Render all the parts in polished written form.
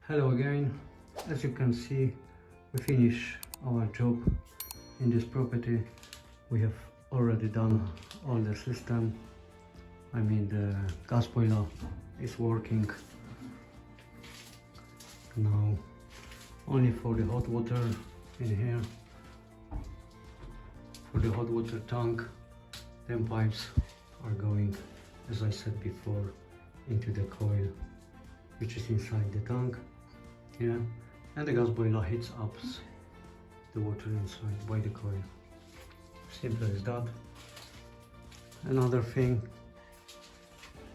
Hello again. As you can see, we finish our job in this property. We have already done all the system. I mean, the gas boiler is working now. Only for the hot water in here, for the hot water tank, them pipes are going, as I said before, into the coil which is inside the tank. Yeah, and the gas boiler heats up the water inside by the coil. Simple as that. Another thing,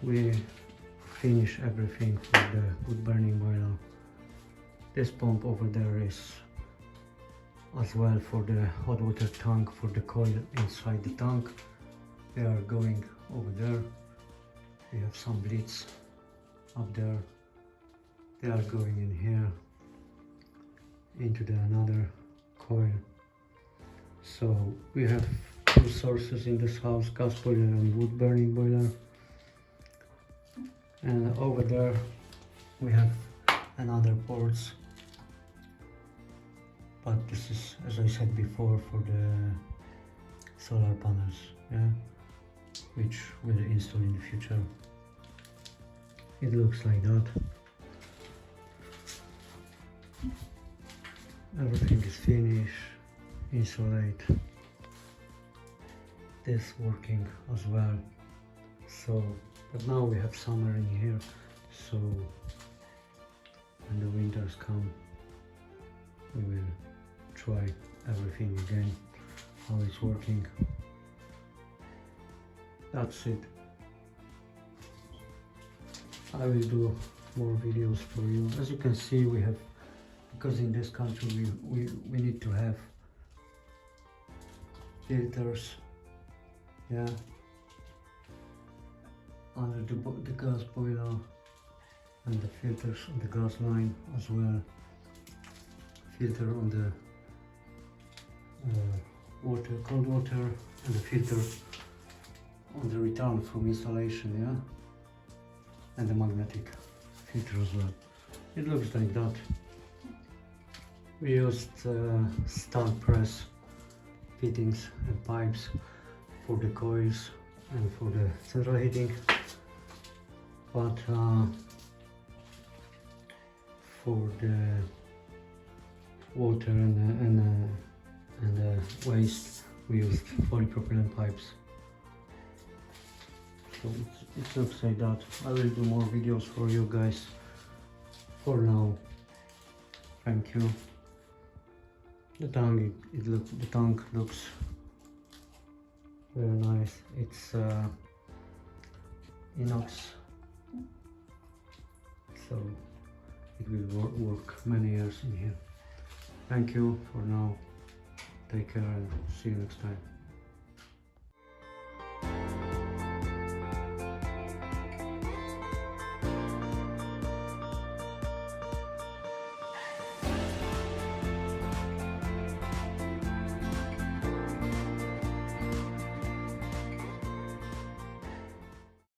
we finish everything for the wood burning boiler. This pump over there is as well for the hot water tank, for the coil inside the tank. They are going over there. We have some bleeds up there. They are going in here into the another coil. So we have two sources in this house, gas boiler and wood burning boiler. And over there we have another ports, but this is, as I said before, for the solar panels, yeah, which we'll install in the future. It looks like that. Everything is finished, insulate, this working as well. So, but now we have summer in here, so when the winters come, we will try everything again, how it's working. That's it. I will do more videos for you. As you can see, we have, because in this country we need to have filters, yeah, under the gas boiler, and the filters on the gas line as well, filter on the water, cold water, and the filter on the return from installation, yeah, and the magnetic filter as well. It looks like that. We used stud press fittings and pipes for the coils and for the central heating, but for the water and the waste we used polypropylene pipes. So it looks like that. I will do more videos for you guys. For now, thank you. The tank looks very nice. It's inox, so it will work many years in here. Thank you for now. Take care and see you next time.